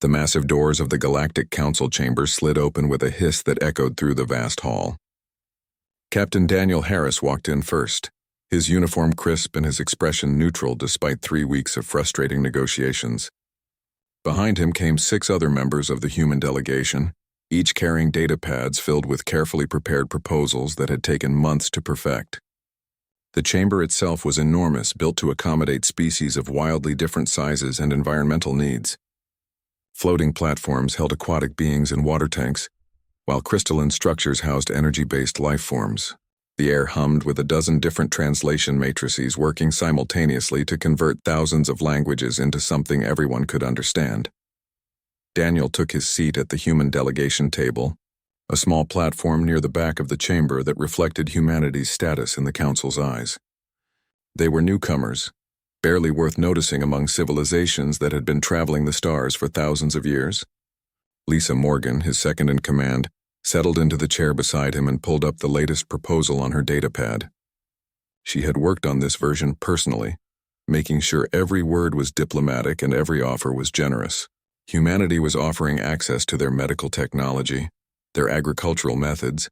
The massive doors of the Galactic Council chamber slid open with a hiss that echoed through the vast hall. Captain Daniel Harris walked in first, his uniform crisp and his expression neutral despite 3 weeks of frustrating negotiations. Behind him came 6 other members of the human delegation, each carrying data pads filled with carefully prepared proposals that had taken months to perfect. The chamber itself was enormous, built to accommodate species of wildly different sizes and environmental needs. Floating platforms held aquatic beings in water tanks, while crystalline structures housed energy-based life forms. The air hummed with a dozen different translation matrices working simultaneously to convert thousands of languages into something everyone could understand. Daniel took his seat at the human delegation table, a small platform near the back of the chamber that reflected humanity's status in the Council's eyes. They were newcomers, barely worth noticing among civilizations that had been traveling the stars for thousands of years. Lisa Morgan, his second-in-command, settled into the chair beside him and pulled up the latest proposal on her datapad. She had worked on this version personally, making sure every word was diplomatic and every offer was generous. Humanity was offering access to their medical technology, their agricultural methods,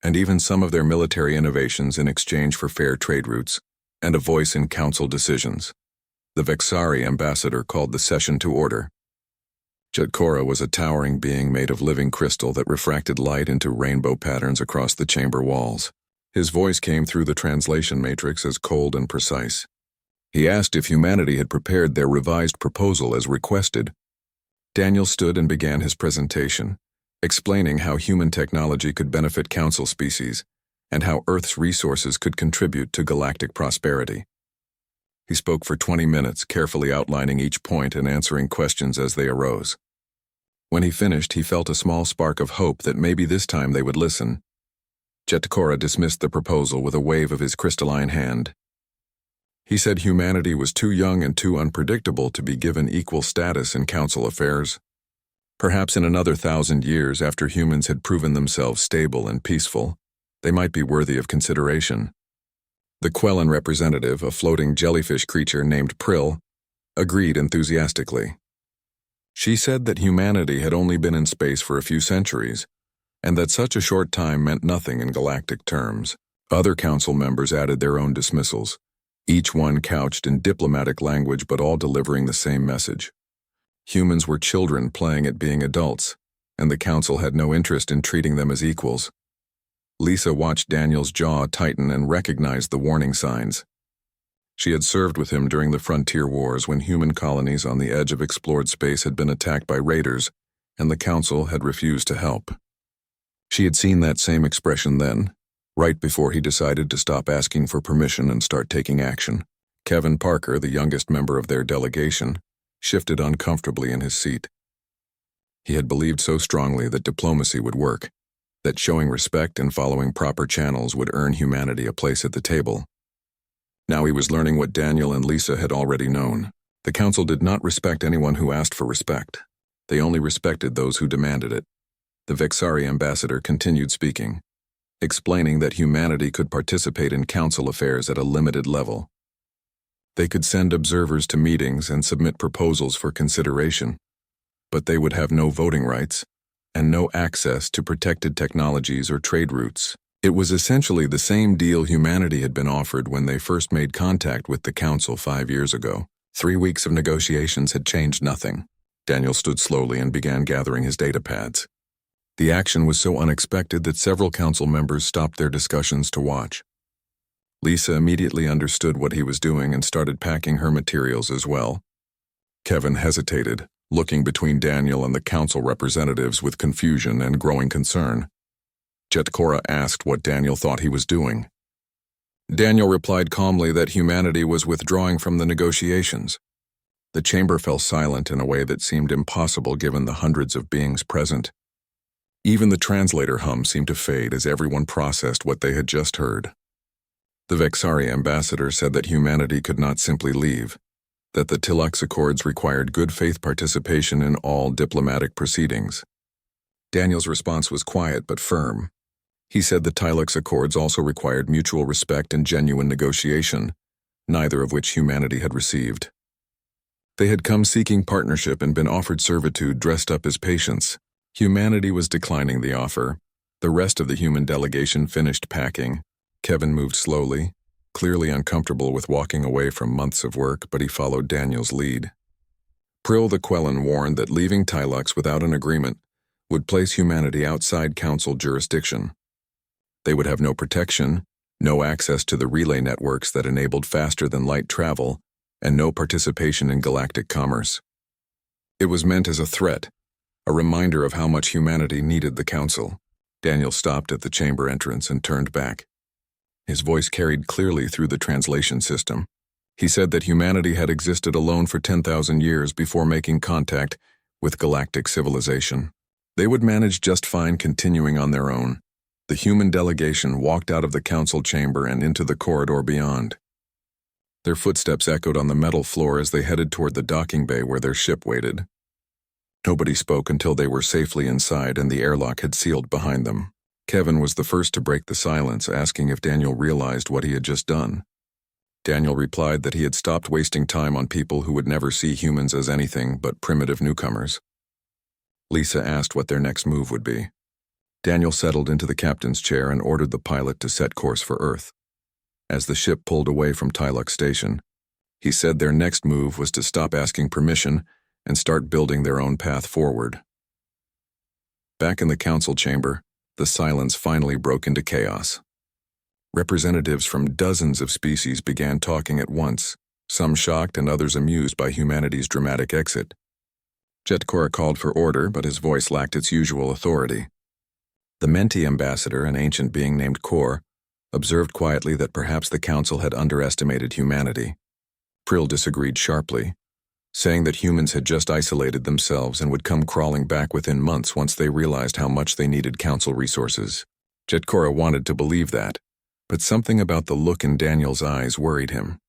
and even some of their military innovations in exchange for fair trade routes and a voice in council decisions. The Vexari ambassador called the session to order. Jetkora was a towering being made of living crystal that refracted light into rainbow patterns across the chamber walls. His voice came through the translation matrix as cold and precise. He asked if humanity had prepared their revised proposal as requested. Daniel stood and began his presentation, explaining how human technology could benefit council species and how Earth's resources could contribute to galactic prosperity. He spoke for 20 minutes, carefully outlining each point and answering questions as they arose. When he finished, he felt a small spark of hope that maybe this time they would listen. Jetkora dismissed the proposal with a wave of his crystalline hand. He said humanity was too young and too unpredictable to be given equal status in council affairs. Perhaps in another 1,000 years, after humans had proven themselves stable and peaceful, they might be worthy of consideration. The Quellan representative, a floating jellyfish creature named Prill, agreed enthusiastically. She said that humanity had only been in space for a few centuries, and that such a short time meant nothing in galactic terms. Other council members added their own dismissals, each one couched in diplomatic language but all delivering the same message. Humans were children playing at being adults, and the council had no interest in treating them as equals. Lisa watched Daniel's jaw tighten and recognized the warning signs. She had served with him during the frontier wars when human colonies on the edge of explored space had been attacked by raiders, and the council had refused to help. She had seen that same expression then, right before he decided to stop asking for permission and start taking action. Kevin Parker, the youngest member of their delegation, shifted uncomfortably in his seat. He had believed so strongly that diplomacy would work, that showing respect and following proper channels would earn humanity a place at the table. Now he was learning what Daniel and Lisa had already known. The council did not respect anyone who asked for respect. They only respected those who demanded it. The Vexari ambassador continued speaking, explaining that humanity could participate in council affairs at a limited level. They could send observers to meetings and submit proposals for consideration, but they would have no voting rights and no access to protected technologies or trade routes. It was essentially the same deal humanity had been offered when they first made contact with the council 5 years ago. 3 weeks of negotiations had changed nothing. Daniel stood slowly and began gathering his data pads. The action was so unexpected that several council members stopped their discussions to watch. Lisa immediately understood what he was doing and started packing her materials as well. Kevin hesitated, looking between Daniel and the council representatives with confusion and growing concern. Jetkora asked what Daniel thought he was doing. Daniel replied calmly that humanity was withdrawing from the negotiations. The chamber fell silent in a way that seemed impossible given the hundreds of beings present. Even the translator hum seemed to fade as everyone processed what they had just heard. The Vexari ambassador said that humanity could not simply leave, that the Tilux Accords required good faith participation in all diplomatic proceedings. Daniel's response was quiet but firm. He said the Tilux Accords also required mutual respect and genuine negotiation, neither of which humanity had received. They had come seeking partnership and been offered servitude dressed up as patients. Humanity was declining the offer. The rest of the human delegation finished packing. Kevin moved slowly, clearly uncomfortable with walking away from months of work, but he followed Daniel's lead. Prill the Quellan warned that leaving Tilux without an agreement would place humanity outside Council jurisdiction. They would have no protection, no access to the relay networks that enabled faster-than-light travel, and no participation in galactic commerce. It was meant as a threat, a reminder of how much humanity needed the Council. Daniel stopped at the chamber entrance and turned back. His voice carried clearly through the translation system. He said that humanity had existed alone for 10,000 years before making contact with galactic civilization. They would manage just fine continuing on their own. The human delegation walked out of the council chamber and into the corridor beyond. Their footsteps echoed on the metal floor as they headed toward the docking bay where their ship waited. Nobody spoke until they were safely inside and the airlock had sealed behind them. Kevin was the first to break the silence, asking if Daniel realized what he had just done. Daniel replied that he had stopped wasting time on people who would never see humans as anything but primitive newcomers. Lisa asked what their next move would be. Daniel settled into the captain's chair and ordered the pilot to set course for Earth. As the ship pulled away from Tilux Station, he said their next move was to stop asking permission and start building their own path forward. Back in the council chamber, the silence finally broke into chaos. Representatives from dozens of species began talking at once, some shocked and others amused by humanity's dramatic exit. Jetkora called for order, but his voice lacked its usual authority. The Menti ambassador, an ancient being named Kor, observed quietly that perhaps the council had underestimated humanity. Prill disagreed sharply, saying that humans had just isolated themselves and would come crawling back within months once they realized how much they needed council resources. Jetkora wanted to believe that, but something about the look in Daniel's eyes worried him.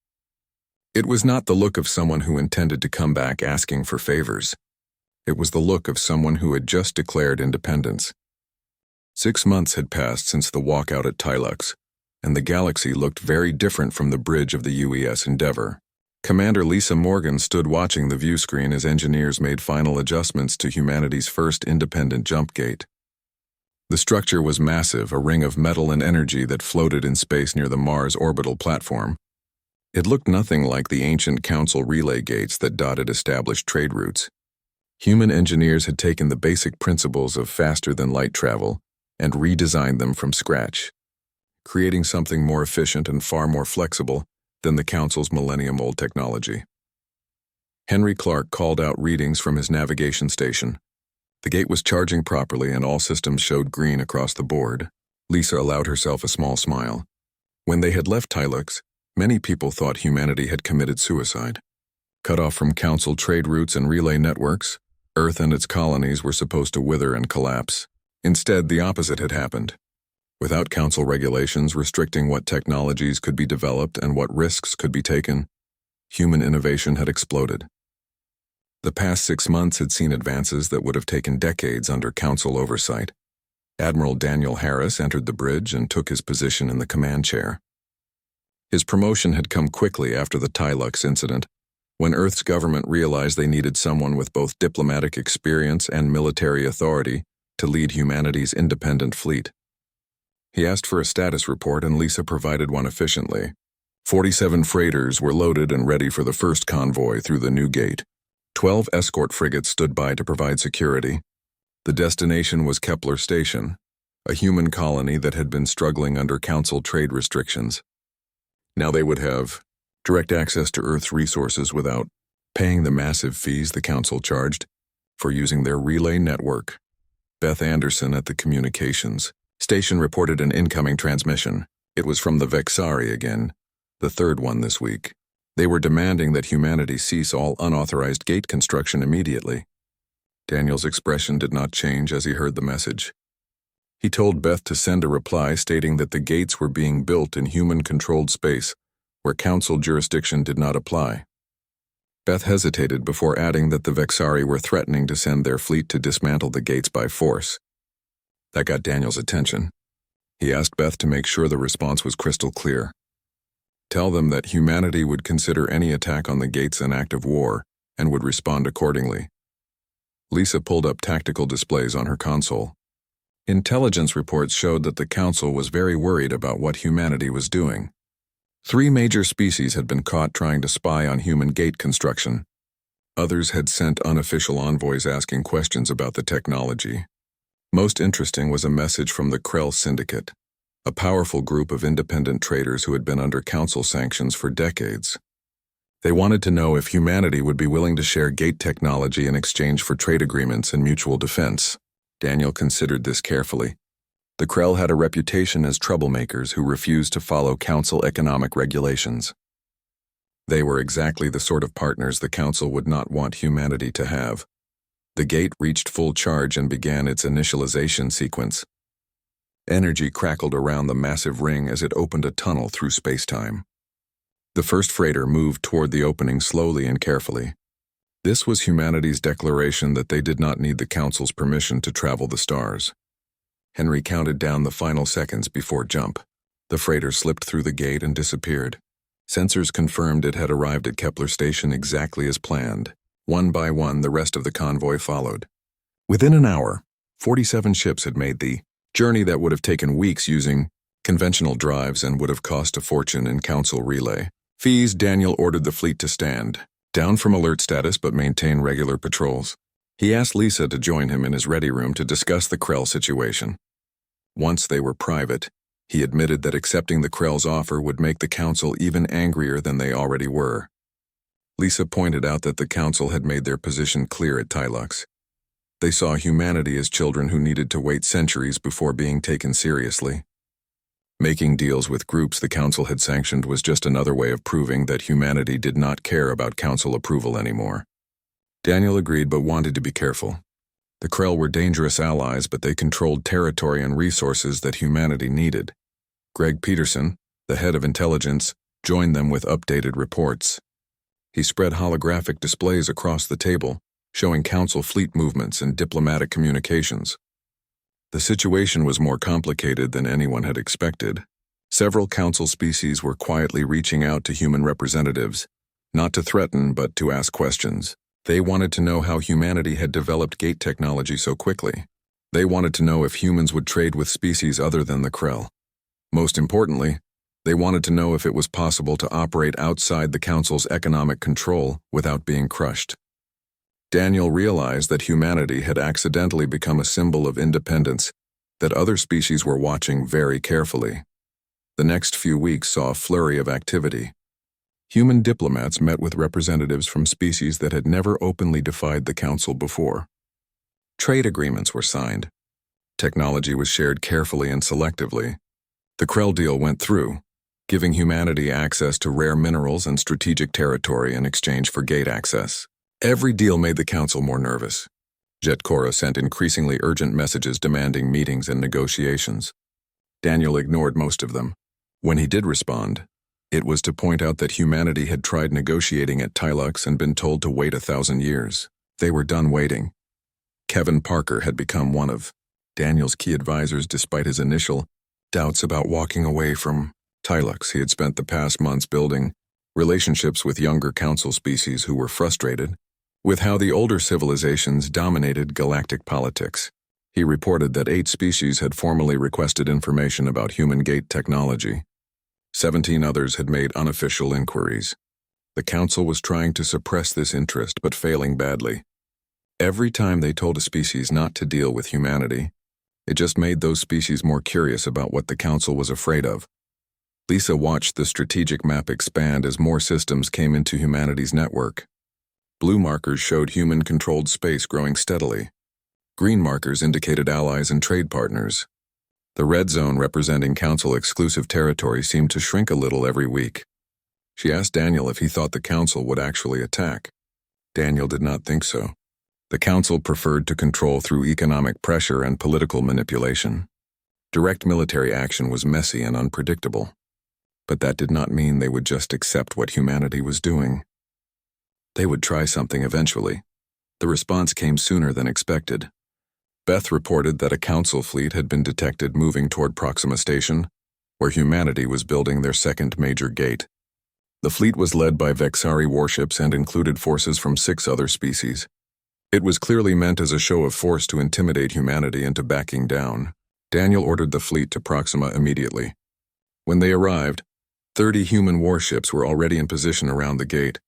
It was not the look of someone who intended to come back asking for favors. It was the look of someone who had just declared independence. 6 months had passed since the walkout at Tilux, and the galaxy looked very different from the bridge of the UES Endeavor. Commander Lisa Morgan stood watching the view screen as engineers made final adjustments to humanity's first independent jump gate. The structure was massive, a ring of metal and energy that floated in space near the Mars orbital platform. It looked nothing like the ancient council relay gates that dotted established trade routes. Human engineers had taken the basic principles of faster-than-light travel and redesigned them from scratch, creating something more efficient and far more flexible than the Council's millennium-old technology. Henry Clark called out readings from his navigation station. The gate was charging properly and all systems showed green across the board. Lisa allowed herself a small smile. When they had left Tilux, many people thought humanity had committed suicide. Cut off from Council trade routes and relay networks, Earth and its colonies were supposed to wither and collapse. Instead, the opposite had happened. Without Council regulations restricting what technologies could be developed and what risks could be taken, human innovation had exploded. The past 6 months had seen advances that would have taken decades under Council oversight. Admiral Daniel Harris entered the bridge and took his position in the command chair. His promotion had come quickly after the Tilux incident, when Earth's government realized they needed someone with both diplomatic experience and military authority to lead humanity's independent fleet. He asked for a status report and Lisa provided one efficiently. 47 freighters were loaded and ready for the first convoy through the new gate. 12 escort frigates stood by to provide security. The destination was Kepler Station, a human colony that had been struggling under Council trade restrictions. Now they would have direct access to Earth's resources without paying the massive fees the Council charged for using their relay network. Beth Anderson at the communications station reported an incoming transmission. It was from the Vexari again, the third one this week. They were demanding that humanity cease all unauthorized gate construction immediately. Daniel's expression did not change as he heard the message. He told Beth to send a reply stating that the gates were being built in human-controlled space, where Council jurisdiction did not apply. Beth hesitated before adding that the Vexari were threatening to send their fleet to dismantle the gates by force. That got Daniel's attention. He asked Beth to make sure the response was crystal clear. Tell them that humanity would consider any attack on the gates an act of war and would respond accordingly. Lisa pulled up tactical displays on her console. Intelligence reports showed that the Council was very worried about what humanity was doing. 3 major species had been caught trying to spy on human gate construction. Others had sent unofficial envoys asking questions about the technology. Most interesting was a message from the Krell Syndicate, a powerful group of independent traders who had been under Council sanctions for decades. They wanted to know if humanity would be willing to share gate technology in exchange for trade agreements and mutual defense. Daniel considered this carefully. The Krell had a reputation as troublemakers who refused to follow Council economic regulations. They were exactly the sort of partners the Council would not want humanity to have. The gate reached full charge and began its initialization sequence. Energy crackled around the massive ring as it opened a tunnel through space-time. The first freighter moved toward the opening slowly and carefully. This was humanity's declaration that they did not need the Council's permission to travel the stars. Henry counted down the final seconds before jump. The freighter slipped through the gate and disappeared. Sensors confirmed it had arrived at Kepler Station exactly as planned. One by one, the rest of the convoy followed. Within an hour, 47 ships had made the journey that would have taken weeks using conventional drives and would have cost a fortune in Council relay fees. Daniel ordered the fleet to stand down from alert status but maintain regular patrols. He asked Lisa to join him in his ready room to discuss the Krell situation. Once they were private, he admitted that accepting the Krell's offer would make the Council even angrier than they already were. Lisa pointed out that the Council had made their position clear at Tilux. They saw humanity as children who needed to wait centuries before being taken seriously. Making deals with groups the Council had sanctioned was just another way of proving that humanity did not care about Council approval anymore. Daniel agreed but wanted to be careful. The Krell were dangerous allies, but they controlled territory and resources that humanity needed. Greg Peterson, the head of intelligence, joined them with updated reports. He spread holographic displays across the table, showing Council fleet movements and diplomatic communications. The situation was more complicated than anyone had expected. Several Council species were quietly reaching out to human representatives, not to threaten but to ask questions. They wanted to know how humanity had developed gate technology so quickly. They wanted to know if humans would trade with species other than the Krell. Most importantly, they wanted to know if it was possible to operate outside the Council's economic control without being crushed. Daniel realized that humanity had accidentally become a symbol of independence, that other species were watching very carefully. The next few weeks saw a flurry of activity. Human diplomats met with representatives from species that had never openly defied the Council before. Trade agreements were signed. Technology was shared carefully and selectively. The Krell deal went through, giving humanity access to rare minerals and strategic territory in exchange for gate access. Every deal made the Council more nervous. Jet Cora sent increasingly urgent messages demanding meetings and negotiations. Daniel ignored most of them. When he did respond, it was to point out that humanity had tried negotiating at Tilux and been told to wait 1,000 years. They were done waiting. Kevin Parker had become one of Daniel's key advisors despite his initial doubts about walking away from Tilux. He had spent the past months building relationships with younger Council species who were frustrated with how the older civilizations dominated galactic politics. He reported that 8 species had formally requested information about human gate technology. 17 others had made unofficial inquiries. The Council was trying to suppress this interest but failing badly. Every time they told a species not to deal with humanity, it just made those species more curious about what the Council was afraid of. Lisa watched the strategic map expand as more systems came into humanity's network. Blue markers showed human-controlled space growing steadily. Green markers indicated allies and trade partners. The red zone representing Council-exclusive territory seemed to shrink a little every week. She asked Daniel if he thought the Council would actually attack. Daniel did not think so. The Council preferred to control through economic pressure and political manipulation. Direct military action was messy and unpredictable. But that did not mean they would just accept what humanity was doing. They would try something eventually. The response came sooner than expected. Beth reported that a Council fleet had been detected moving toward Proxima Station, where humanity was building their second major gate. The fleet was led by Vexari warships and included forces from 6 other species. It was clearly meant as a show of force to intimidate humanity into backing down. Daniel ordered the fleet to Proxima immediately. When they arrived, 30 human warships were already in position around the gate.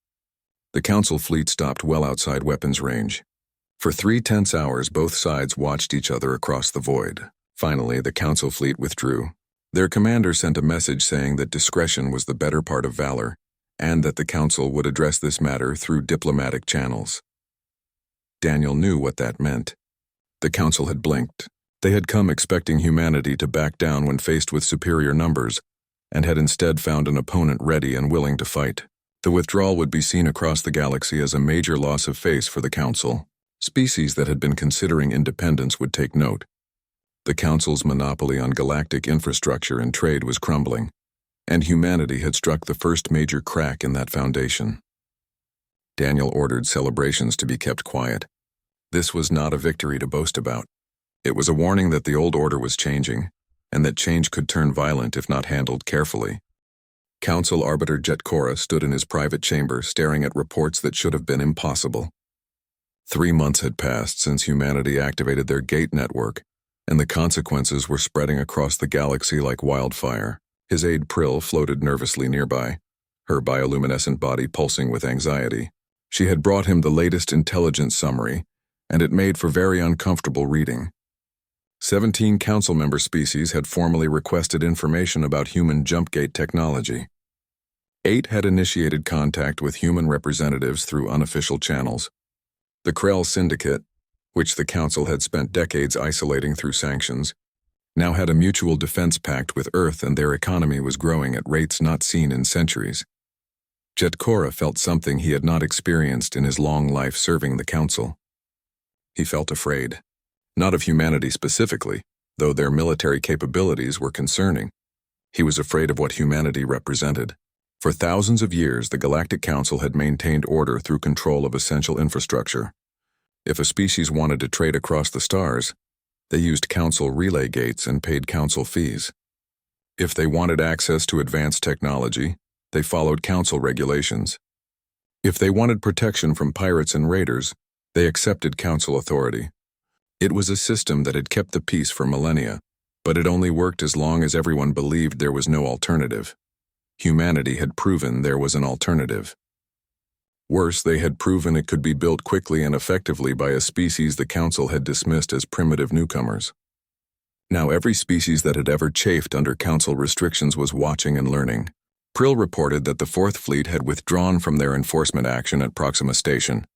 The Council fleet stopped well outside weapons range. For 3 tense hours, both sides watched each other across the void. Finally, the Council fleet withdrew. Their commander sent a message saying that discretion was the better part of valor, and that the Council would address this matter through diplomatic channels. Daniel knew what that meant. The Council had blinked. They had come expecting humanity to back down when faced with superior numbers, and had instead found an opponent ready and willing to fight. The withdrawal would be seen across the galaxy as a major loss of face for the Council. Species that had been considering independence would take note. The Council's monopoly on galactic infrastructure and trade was crumbling, and humanity had struck the first major crack in that foundation. Daniel ordered celebrations to be kept quiet. This was not a victory to boast about. It was a warning that the old order was changing, and that change could turn violent if not handled carefully. Council Arbiter Jetkora stood in his private chamber staring at reports that should have been impossible. 3 months had passed since humanity activated their gate network, and the consequences were spreading across the galaxy like wildfire. His aide Prill floated nervously nearby, her bioluminescent body pulsing with anxiety. She had brought him the latest intelligence summary, and it made for very uncomfortable reading. 17 Council member species had formally requested information about human jumpgate technology. 8 had initiated contact with human representatives through unofficial channels. The Krell Syndicate, which the Council had spent decades isolating through sanctions, now had a mutual defense pact with Earth, and their economy was growing at rates not seen in centuries. Jetkora felt something he had not experienced in his long life serving the Council. He felt afraid. Not of humanity specifically, though their military capabilities were concerning. He was afraid of what humanity represented. For thousands of years, the Galactic Council had maintained order through control of essential infrastructure. If a species wanted to trade across the stars, they used Council relay gates and paid Council fees. If they wanted access to advanced technology, they followed Council regulations. If they wanted protection from pirates and raiders, they accepted Council authority. It was a system that had kept the peace for millennia, but it only worked as long as everyone believed there was no alternative. Humanity had proven there was an alternative. Worse, they had proven it could be built quickly and effectively by a species the Council had dismissed as primitive newcomers. Now every species that had ever chafed under Council restrictions was watching and learning. Prill reported that the 4th Fleet had withdrawn from their enforcement action at Proxima Station.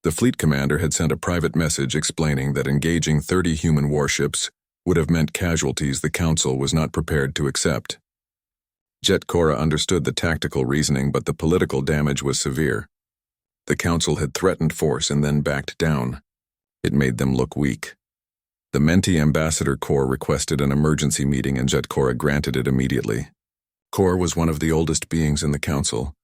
The fleet commander had sent a private message explaining that engaging 30 human warships would have meant casualties the Council was not prepared to accept. Jetkora understood the tactical reasoning, but the political damage was severe. The Council had threatened force and then backed down. It made them look weak. The Menti Ambassador Corps requested an emergency meeting, and Jetkora granted it immediately. Corps was one of the oldest beings in the Council,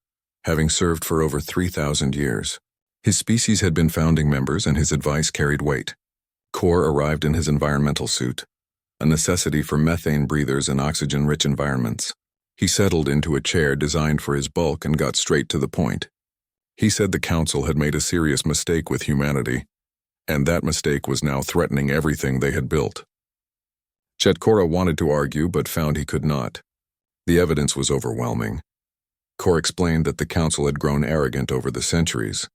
having served for over 3,000 years. His species had been founding members, and his advice carried weight. Corps arrived in his environmental suit, a necessity for methane breathers in oxygen-rich environments. He settled into a chair designed for his bulk and got straight to the point. He said the Council had made a serious mistake with humanity, and that mistake was now threatening everything they had built. Jetkora wanted to argue, but found he could not. The evidence was overwhelming. Corps explained that the Council had grown arrogant over the centuries.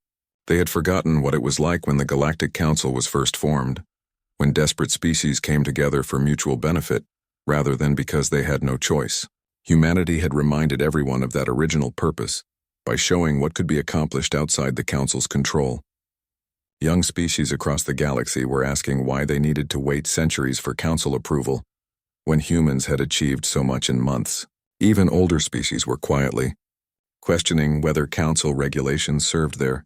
They had forgotten what it was like when the Galactic Council was first formed, when desperate species came together for mutual benefit, rather than because they had no choice. Humanity had reminded everyone of that original purpose by showing what could be accomplished outside the Council's control. Young species across the galaxy were asking why they needed to wait centuries for Council approval when humans had achieved so much in months. Even older species were quietly questioning whether Council regulations served their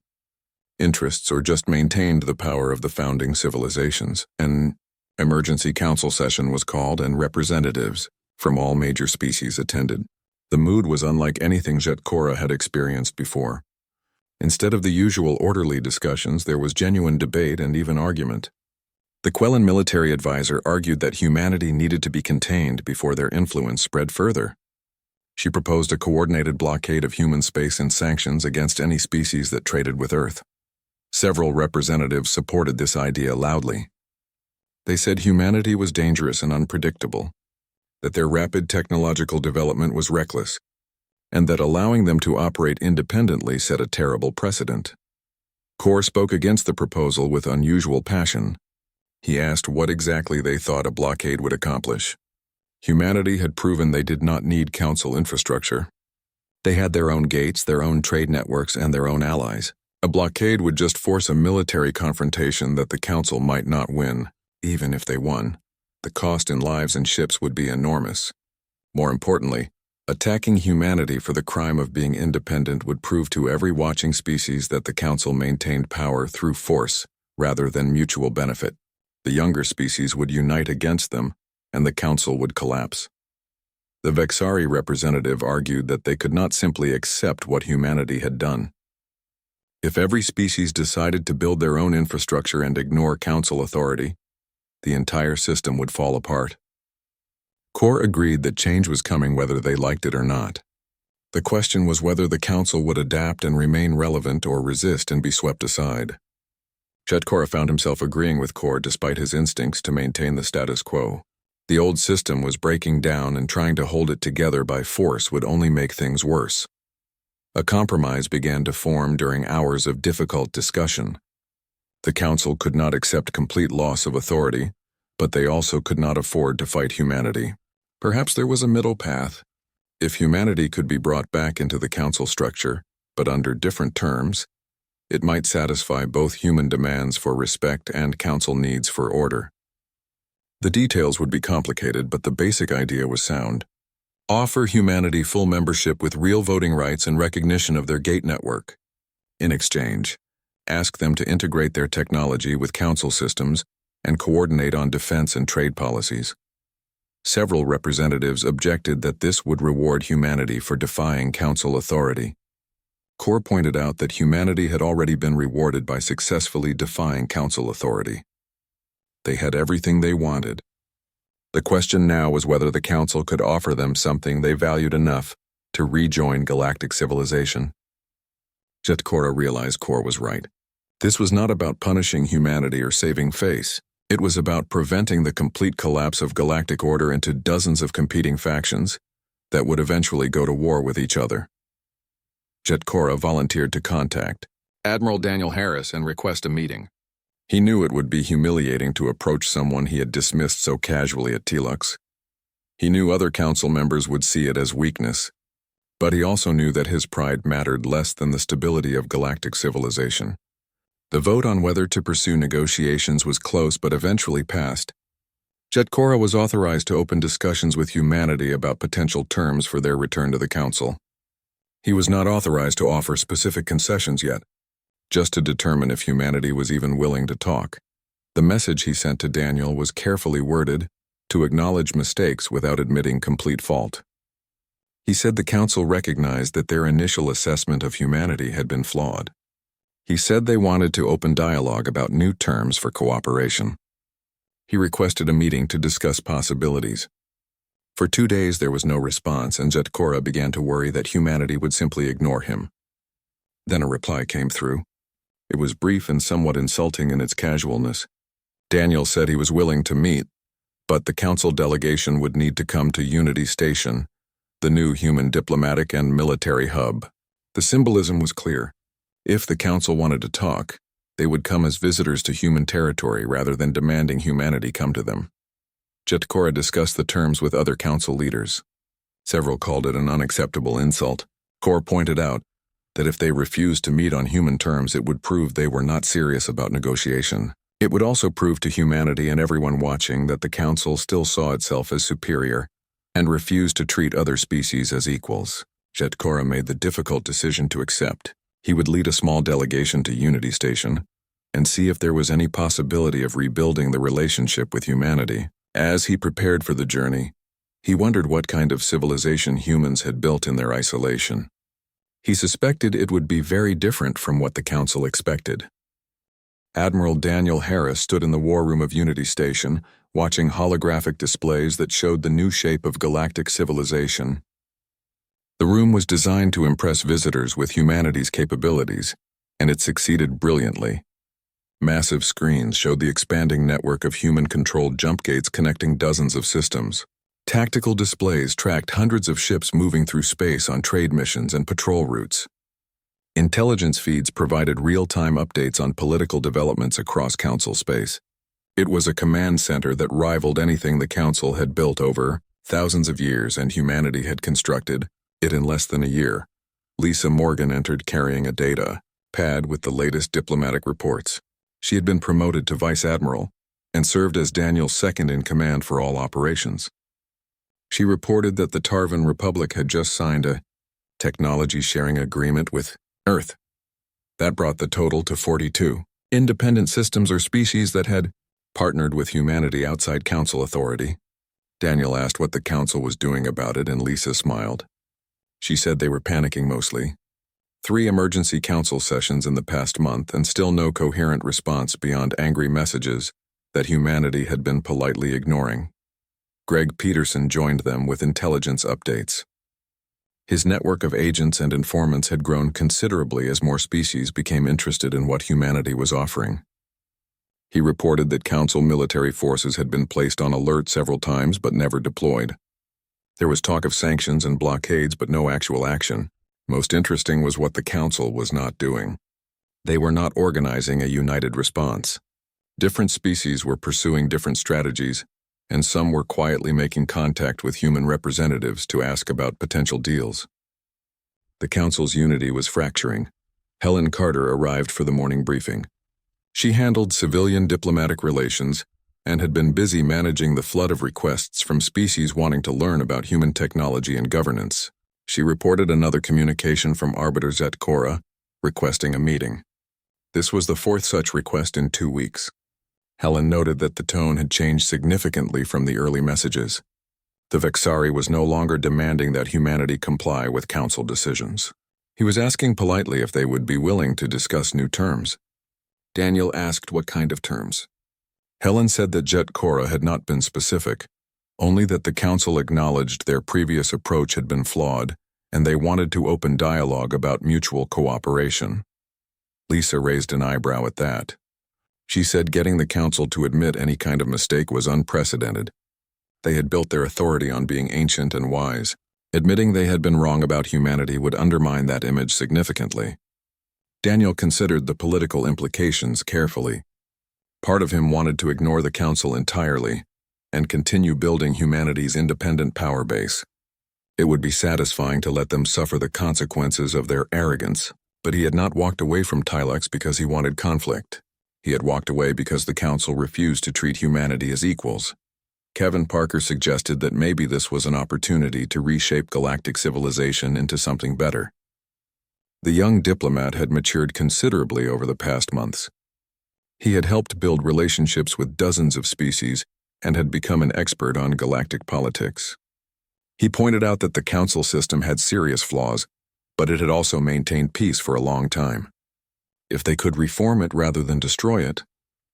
interests or just maintained the power of the founding civilizations. An emergency Council session was called, and representatives from all major species attended. The mood was unlike anything Jetkora had experienced before. Instead of the usual orderly discussions, there was genuine debate and even argument. The Quellan military advisor argued that humanity needed to be contained before their influence spread further. She proposed a coordinated blockade of human space and sanctions against any species that traded with Earth. Several representatives supported this idea loudly. They said humanity was dangerous and unpredictable, that their rapid technological development was reckless, and that allowing them to operate independently set a terrible precedent. Kor spoke against the proposal with unusual passion. He asked what exactly they thought a blockade would accomplish. Humanity had proven they did not need Council infrastructure. They had their own gates, their own trade networks, and their own allies. A blockade would just force a military confrontation that the Council might not win. Even if they won, the cost in lives and ships would be enormous. More importantly, attacking humanity for the crime of being independent would prove to every watching species that the Council maintained power through force rather than mutual benefit. The younger species would unite against them, and the Council would collapse. The Vexari representative argued that they could not simply accept what humanity had done. If every species decided to build their own infrastructure and ignore Council authority, the entire system would fall apart. Kor agreed that change was coming whether they liked it or not. The question was whether the Council would adapt and remain relevant or resist and be swept aside. Jetkora found himself agreeing with Kor despite his instincts to maintain the status quo. The old system was breaking down, and trying to hold it together by force would only make things worse. A compromise began to form during hours of difficult discussion. The Council could not accept complete loss of authority, but they also could not afford to fight humanity. Perhaps there was a middle path. If humanity could be brought back into the Council structure, but under different terms, it might satisfy both human demands for respect and Council needs for order. The details would be complicated, but the basic idea was sound. Offer humanity full membership with real voting rights and recognition of their gate network. In exchange, ask them to integrate their technology with Council systems and coordinate on defense and trade policies. Several representatives objected that this would reward humanity for defying Council authority. Kor pointed out that humanity had already been rewarded by successfully defying Council authority. They had everything they wanted. The question now was whether the Council could offer them something they valued enough to rejoin galactic civilization. Jetkora realized Kor was right. This was not about punishing humanity or saving face. It was about preventing the complete collapse of galactic order into dozens of competing factions that would eventually go to war with each other. Jetkora volunteered to contact Admiral Daniel Harris and request a meeting. He knew it would be humiliating to approach someone he had dismissed so casually at Tilux. He knew other Council members would see it as weakness, but he also knew that his pride mattered less than the stability of galactic civilization. The vote on whether to pursue negotiations was close but eventually passed. Jetkora was authorized to open discussions with humanity about potential terms for their return to the Council. He was not authorized to offer specific concessions yet, just to determine if humanity was even willing to talk. The message he sent to Daniel was carefully worded to acknowledge mistakes without admitting complete fault. He said the Council recognized that their initial assessment of humanity had been flawed. He said they wanted to open dialogue about new terms for cooperation. He requested a meeting to discuss possibilities. For 2 days there was no response, and Jetkora began to worry that humanity would simply ignore him. Then a reply came through. It was brief and somewhat insulting in its casualness. Daniel said he was willing to meet, but the Council delegation would need to come to Unity Station, the new human diplomatic and military hub. The symbolism was clear. If the Council wanted to talk, they would come as visitors to human territory rather than demanding humanity come to them. Jetkora discussed the terms with other Council leaders. Several called it an unacceptable insult. Kor pointed out that if they refused to meet on human terms, it would prove they were not serious about negotiation. It would also prove to humanity and everyone watching that the Council still saw itself as superior and refused to treat other species as equals. Jetkora made the difficult decision to accept. He would lead a small delegation to Unity Station and see if there was any possibility of rebuilding the relationship with humanity. As he prepared for the journey, he wondered what kind of civilization humans had built in their isolation. He suspected it would be very different from what the Council expected. Admiral Daniel Harris stood in the war room of Unity Station, watching holographic displays that showed the new shape of galactic civilization. The room was designed to impress visitors with humanity's capabilities, and it succeeded brilliantly. Massive screens showed the expanding network of human-controlled jump gates connecting dozens of systems. Tactical displays tracked hundreds of ships moving through space on trade missions and patrol routes. Intelligence feeds provided real-time updates on political developments across Council space. It was a command center that rivaled anything the Council had built over thousands of years, and humanity had constructed it in less than a year. Lisa Morgan entered carrying a data pad with the latest diplomatic reports. She had been promoted to Vice Admiral and served as Daniel's second in command for all operations. She reported that the Tarvan Republic had just signed a technology sharing agreement with Earth. That brought the total to 42 independent systems or species that had partnered with humanity outside Council authority. Daniel asked what the Council was doing about it, and Lisa smiled. She said they were panicking mostly. 3 emergency Council sessions in the past month, and still no coherent response beyond angry messages that humanity had been politely ignoring. Greg Peterson joined them with intelligence updates. His network of agents and informants had grown considerably as more species became interested in what humanity was offering. He reported that Council military forces had been placed on alert several times but never deployed. There was talk of sanctions and blockades but no actual action. Most interesting was what the Council was not doing. They were not organizing a united response. Different species were pursuing different strategies, and some were quietly making contact with human representatives to ask about potential deals. The Council's unity was fracturing. Helen Carter arrived for the morning briefing. She handled civilian diplomatic relations and had been busy managing the flood of requests from species wanting to learn about human technology and governance. She reported another communication from Arbiter Zet Cora, requesting a meeting. This was the 4th such request in 2 weeks. Helen noted that the tone had changed significantly from the early messages. The Vexari was no longer demanding that humanity comply with Council decisions. He was asking politely if they would be willing to discuss new terms. Daniel asked what kind of terms. Helen said that Jet Cora had not been specific, only that the Council acknowledged their previous approach had been flawed, and they wanted to open dialogue about mutual cooperation. Lisa raised an eyebrow at that. She said getting the Council to admit any kind of mistake was unprecedented. They had built their authority on being ancient and wise. Admitting they had been wrong about humanity would undermine that image significantly. Daniel considered the political implications carefully. Part of him wanted to ignore the Council entirely and continue building humanity's independent power base. It would be satisfying to let them suffer the consequences of their arrogance, but he had not walked away from Tilux because he wanted conflict. He had walked away because the Council refused to treat humanity as equals. Kevin Parker suggested that maybe this was an opportunity to reshape galactic civilization into something better. The young diplomat had matured considerably over the past months. He had helped build relationships with dozens of species and had become an expert on galactic politics. He pointed out that the Council system had serious flaws, but it had also maintained peace for a long time. If they could reform it rather than destroy it,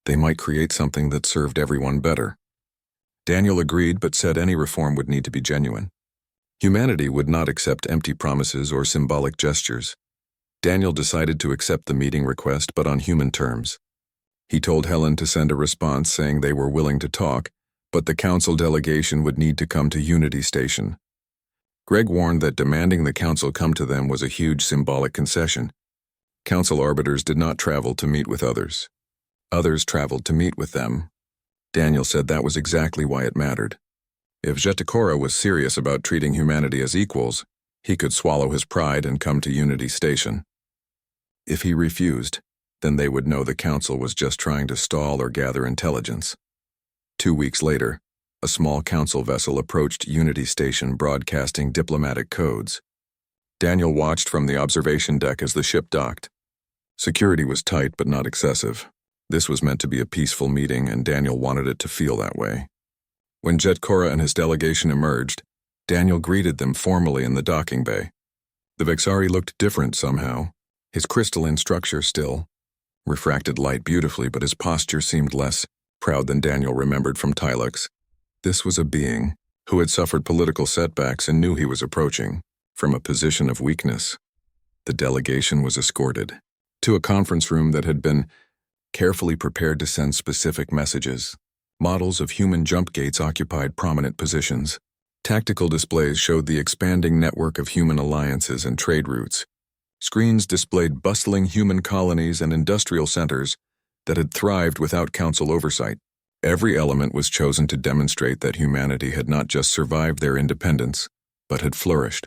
they might create something that served everyone better. Daniel agreed but said any reform would need to be genuine. Humanity would not accept empty promises or symbolic gestures. Daniel decided to accept the meeting request but on human terms. He told Helen to send a response saying they were willing to talk, but the Council delegation would need to come to Unity Station. Greg warned that demanding the Council come to them was a huge symbolic concession. Council arbiters did not travel to meet with others. Others traveled to meet with them. Daniel said that was exactly why it mattered. If Jetakora was serious about treating humanity as equals, he could swallow his pride and come to Unity Station. If he refused, then they would know the Council was just trying to stall or gather intelligence. 2 weeks later, a small Council vessel approached Unity Station broadcasting diplomatic codes. Daniel watched from the observation deck as the ship docked. Security was tight but not excessive. This was meant to be a peaceful meeting, and Daniel wanted it to feel that way. When Jetkora and his delegation emerged, Daniel greeted them formally in the docking bay. The Vexari looked different somehow. His crystalline structure still refracted light beautifully, but his posture seemed less proud than Daniel remembered from Tilux. This was a being who had suffered political setbacks and knew he was approaching. From a position of weakness, the delegation was escorted to a conference room that had been carefully prepared to send specific messages. Models of human jump gates occupied prominent positions. Tactical displays showed the expanding network of human alliances and trade routes. Screens displayed bustling human colonies and industrial centers that had thrived without council oversight. Every element was chosen to demonstrate that humanity had not just survived their independence, but had flourished.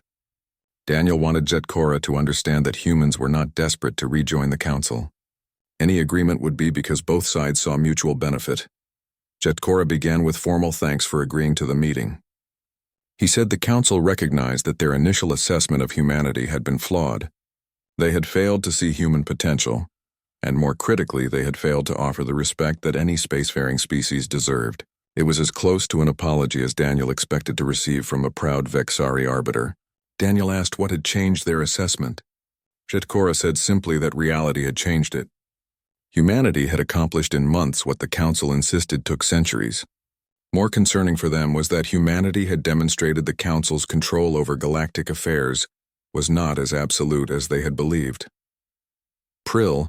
Daniel wanted Jetkora to understand that humans were not desperate to rejoin the council. Any agreement would be because both sides saw mutual benefit. Jetkora began with formal thanks for agreeing to the meeting. He said the council recognized that their initial assessment of humanity had been flawed. They had failed to see human potential, and more critically, they had failed to offer the respect that any spacefaring species deserved. It was as close to an apology as Daniel expected to receive from a proud Vexari arbiter. Daniel asked what had changed their assessment. Jetkora said simply that reality had changed it. Humanity had accomplished in months what the council insisted took centuries. More concerning for them was that humanity had demonstrated the council's control over galactic affairs was not as absolute as they had believed. Prill,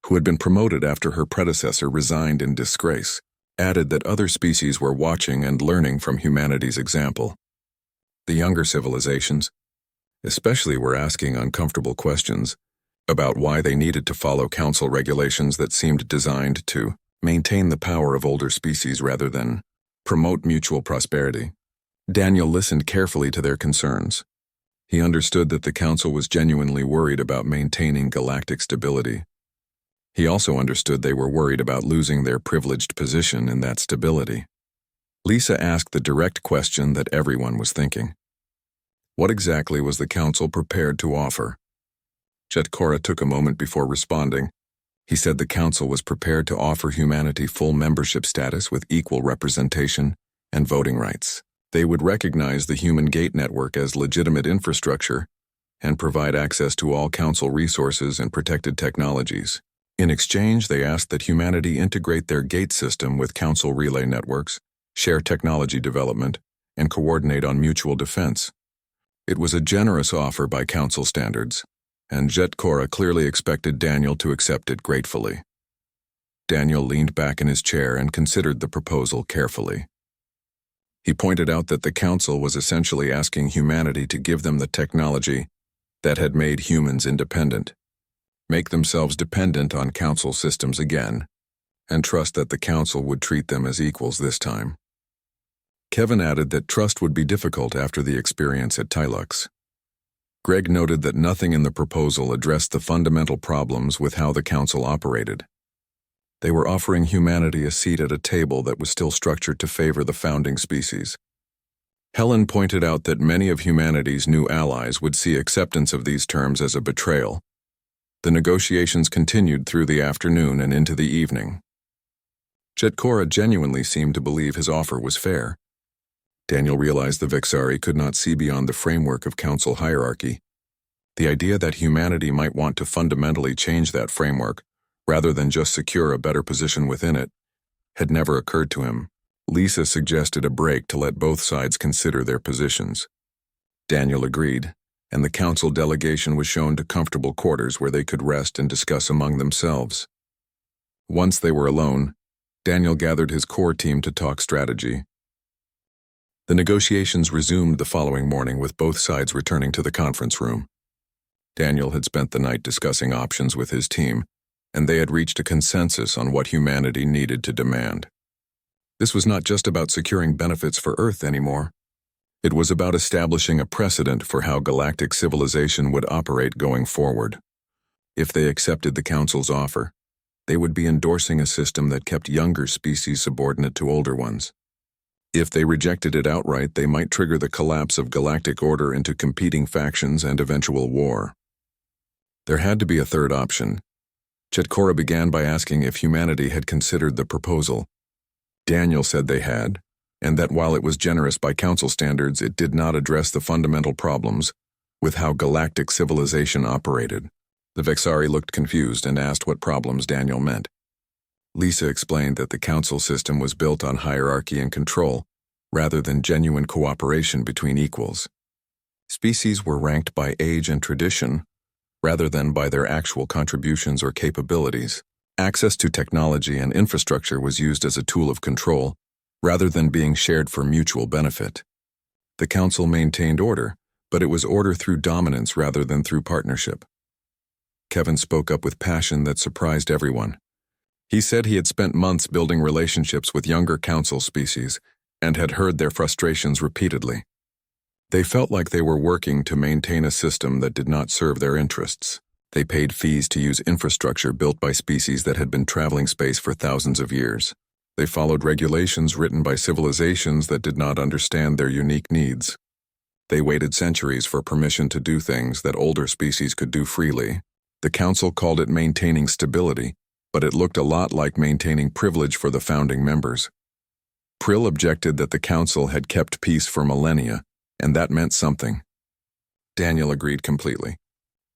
who had been promoted after her predecessor resigned in disgrace, added that other species were watching and learning from humanity's example. The younger civilizations, especially, were asking uncomfortable questions about why they needed to follow council regulations that seemed designed to maintain the power of older species rather than promote mutual prosperity. Daniel listened carefully to their concerns. He understood that the council was genuinely worried about maintaining galactic stability. He also understood they were worried about losing their privileged position in that stability. Lisa asked the direct question that everyone was thinking. What exactly was the council prepared to offer? Jetkora took a moment before responding. He said the council was prepared to offer humanity full membership status with equal representation and voting rights. They would recognize the human gate network as legitimate infrastructure and provide access to all council resources and protected technologies. In exchange, they asked that humanity integrate their gate system with council relay networks, share technology development, and coordinate on mutual defense. It was a generous offer by council standards, and Jetkora clearly expected Daniel to accept it gratefully. Daniel leaned back in his chair and considered the proposal carefully. He pointed out that the council was essentially asking humanity to give them the technology that had made humans independent, make themselves dependent on council systems again, and trust that the council would treat them as equals this time. Kevin added that trust would be difficult after the experience at Tilux. Greg noted that nothing in the proposal addressed the fundamental problems with how the council operated. They were offering humanity a seat at a table that was still structured to favor the founding species. Helen pointed out that many of humanity's new allies would see acceptance of these terms as a betrayal. The negotiations continued through the afternoon and into the evening. Jetkora genuinely seemed to believe his offer was fair. Daniel realized the Vexari could not see beyond the framework of council hierarchy. The idea that humanity might want to fundamentally change that framework, rather than just secure a better position within it, had never occurred to him. Lisa suggested a break to let both sides consider their positions. Daniel agreed, and the council delegation was shown to comfortable quarters where they could rest and discuss among themselves. Once they were alone, Daniel gathered his core team to talk strategy. The negotiations resumed the following morning with both sides returning to the conference room. Daniel had spent the night discussing options with his team, and they had reached a consensus on what humanity needed to demand. This was not just about securing benefits for Earth anymore. It was about establishing a precedent for how galactic civilization would operate going forward. If they accepted the Council's offer, they would be endorsing a system that kept younger species subordinate to older ones. If they rejected it outright, they might trigger the collapse of galactic order into competing factions and eventual war. There had to be a third option. Jetkora began by asking if humanity had considered the proposal. Daniel said they had, and that while it was generous by council standards, it did not address the fundamental problems with how galactic civilization operated. The Vexari looked confused and asked what problems Daniel meant. Lisa explained that the council system was built on hierarchy and control, rather than genuine cooperation between equals. Species were ranked by age and tradition, rather than by their actual contributions or capabilities. Access to technology and infrastructure was used as a tool of control, rather than being shared for mutual benefit. The Council maintained order, but it was order through dominance rather than through partnership. Kevin spoke up with passion that surprised everyone. He said he had spent months building relationships with younger Council species and had heard their frustrations repeatedly. They felt like they were working to maintain a system that did not serve their interests. They paid fees to use infrastructure built by species that had been traveling space for thousands of years. They followed regulations written by civilizations that did not understand their unique needs. They waited centuries for permission to do things that older species could do freely. The Council called it maintaining stability, but it looked a lot like maintaining privilege for the founding members. Prill objected that the Council had kept peace for millennia, and that meant something. Daniel agreed completely.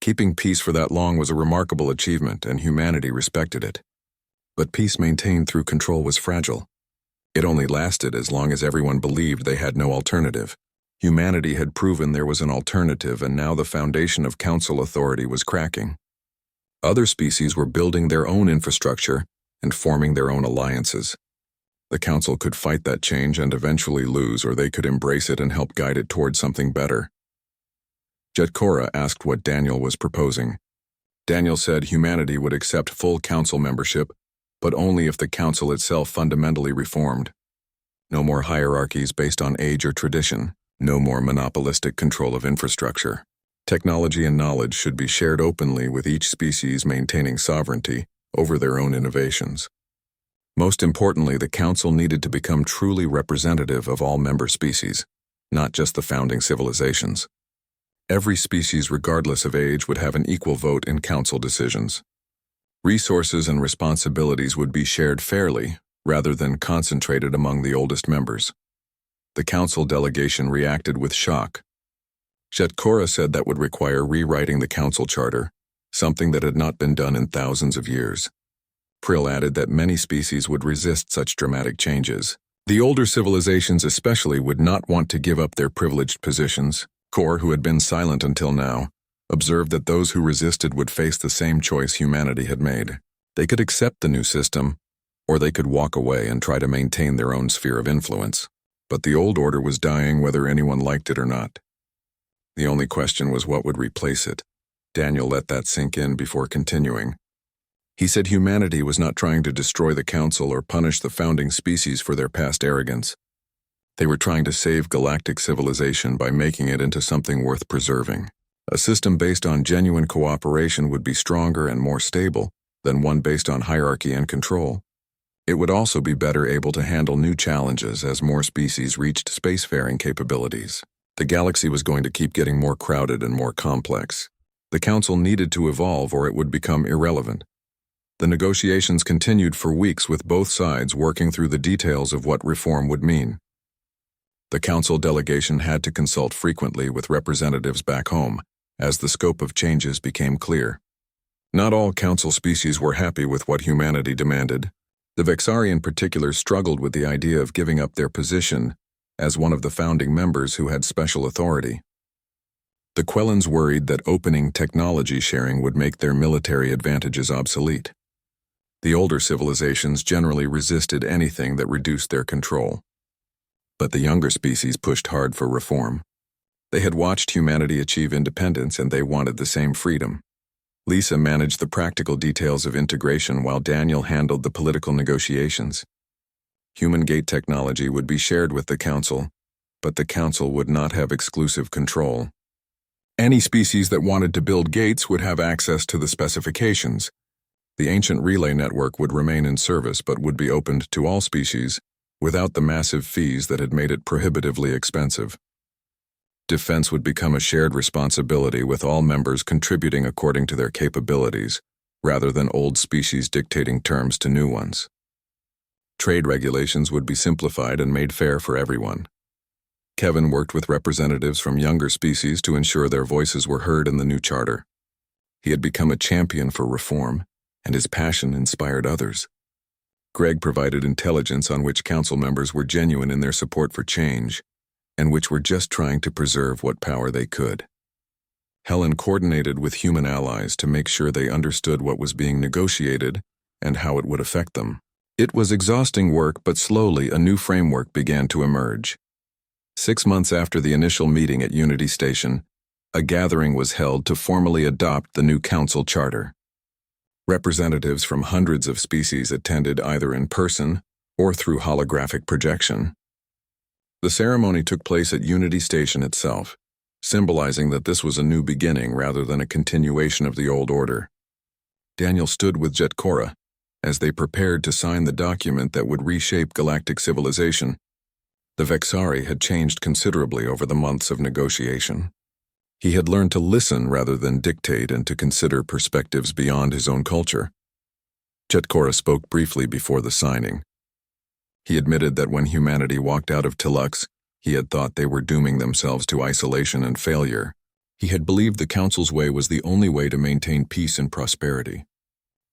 Keeping peace for that long was a remarkable achievement, and humanity respected it. But peace maintained through control was fragile. It only lasted as long as everyone believed they had no alternative. Humanity had proven there was an alternative, and now the foundation of Council authority was cracking. Other species were building their own infrastructure and forming their own alliances. The Council could fight that change and eventually lose, or they could embrace it and help guide it toward something better. Jetkora asked what Daniel was proposing. Daniel said humanity would accept full Council membership, but only if the Council itself fundamentally reformed. No more hierarchies based on age or tradition. No more monopolistic control of infrastructure. Technology and knowledge should be shared openly, with each species maintaining sovereignty over their own innovations. Most importantly, the Council needed to become truly representative of all member species, not just the founding civilizations. Every species, regardless of age, would have an equal vote in Council decisions. Resources and responsibilities would be shared fairly, rather than concentrated among the oldest members. The Council delegation reacted with shock. Jetkora said that would require rewriting the Council Charter, something that had not been done in thousands of years. Prill added that many species would resist such dramatic changes. The older civilizations especially would not want to give up their privileged positions. Kor, who had been silent until now, observed that those who resisted would face the same choice humanity had made. They could accept the new system, or they could walk away and try to maintain their own sphere of influence. But the old order was dying whether anyone liked it or not. The only question was what would replace it. Daniel let that sink in before continuing. He said humanity was not trying to destroy the Council or punish the founding species for their past arrogance. They were trying to save galactic civilization by making it into something worth preserving. A system based on genuine cooperation would be stronger and more stable than one based on hierarchy and control. It would also be better able to handle new challenges as more species reached spacefaring capabilities. The galaxy was going to keep getting more crowded and more complex. The Council needed to evolve or it would become irrelevant. The negotiations continued for weeks, with both sides working through the details of what reform would mean. The Council delegation had to consult frequently with representatives back home, as the scope of changes became clear. Not all Council species were happy with what humanity demanded. The Vexari in particular struggled with the idea of giving up their position as one of the founding members who had special authority. The Quellans worried that opening technology sharing would make their military advantages obsolete. The older civilizations generally resisted anything that reduced their control. But the younger species pushed hard for reform. They had watched humanity achieve independence and they wanted the same freedom. Lisa managed the practical details of integration while Daniel handled the political negotiations. Human gate technology would be shared with the Council, but the Council would not have exclusive control. Any species that wanted to build gates would have access to the specifications. The ancient relay network would remain in service but would be opened to all species, without the massive fees that had made it prohibitively expensive. Defense would become a shared responsibility, with all members contributing according to their capabilities, rather than old species dictating terms to new ones. Trade regulations would be simplified and made fair for everyone. Kevin worked with representatives from younger species to ensure their voices were heard in the new charter. He had become a champion for reform, and his passion inspired others. Greg provided intelligence on which Council members were genuine in their support for change. and which were just trying to preserve what power they could. Helen coordinated with human allies to make sure they understood what was being negotiated and how it would affect them. It was exhausting work, but slowly a new framework began to emerge. 6 months after the initial meeting at Unity Station, a gathering was held to formally adopt the new council charter. Representatives from hundreds of species attended either in person or through holographic projection. The ceremony took place at Unity Station itself, symbolizing that this was a new beginning rather than a continuation of the old order. Daniel stood with Jetkora as they prepared to sign the document that would reshape galactic civilization. The Vexari had changed considerably over the months of negotiation. He had learned to listen rather than dictate and to consider perspectives beyond his own culture. Jetkora spoke briefly before the signing. He admitted that when humanity walked out of Tilux, he had thought they were dooming themselves to isolation and failure. He had believed the Council's way was the only way to maintain peace and prosperity.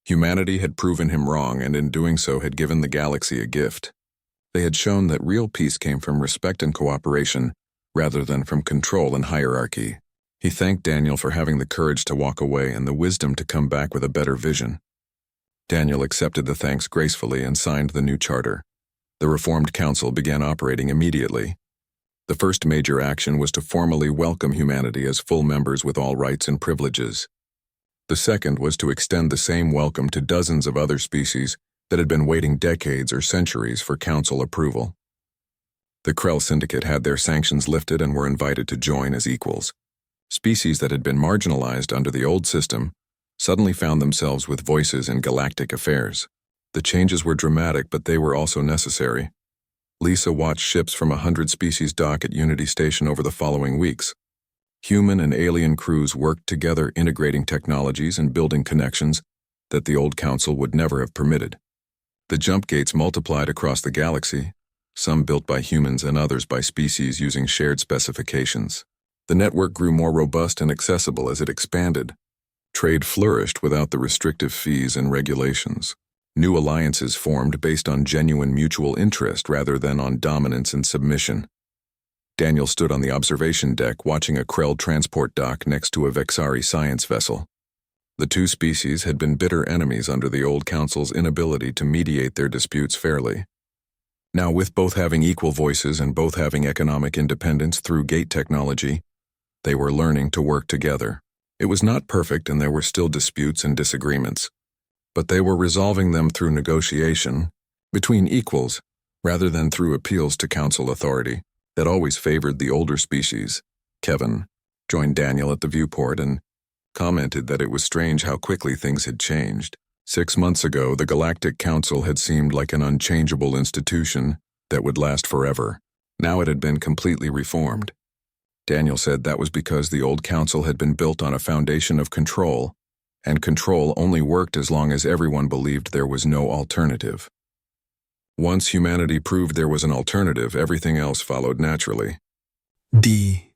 Humanity had proven him wrong, and in doing so had given the galaxy a gift. They had shown that real peace came from respect and cooperation, rather than from control and hierarchy. He thanked Daniel for having the courage to walk away and the wisdom to come back with a better vision. Daniel accepted the thanks gracefully and signed the new charter. The reformed council began operating immediately. The first major action was to formally welcome humanity as full members with all rights and privileges. The second was to extend the same welcome to dozens of other species that had been waiting decades or centuries for council approval. The Krell Syndicate had their sanctions lifted and were invited to join as equals. Species that had been marginalized under the old system suddenly found themselves with voices in galactic affairs. The changes were dramatic, but they were also necessary. Lisa watched ships from 100 species dock at Unity Station over the following weeks. Human and alien crews worked together, integrating technologies and building connections that the old council would never have permitted. The jump gates multiplied across the galaxy, some built by humans and others by species using shared specifications. The network grew more robust and accessible as it expanded. Trade flourished without the restrictive fees and regulations. New alliances formed based on genuine mutual interest rather than on dominance and submission. Daniel stood on the observation deck watching a Krell transport dock next to a Vexari science vessel. The two species had been bitter enemies under the old council's inability to mediate their disputes fairly. Now, with both having equal voices and both having economic independence through gate technology, they were learning to work together. It was not perfect and there were still disputes and disagreements, but they were resolving them through negotiation between equals rather than through appeals to council authority that always favored the older species. Kevin joined Daniel at the viewport and commented that it was strange how quickly things had changed. 6 months ago, the Galactic Council had seemed like an unchangeable institution that would last forever. Now it had been completely reformed. Daniel said that was because the old council had been built on a foundation of control, and control only worked as long as everyone believed there was no alternative. Once humanity proved there was an alternative, everything else followed naturally. D.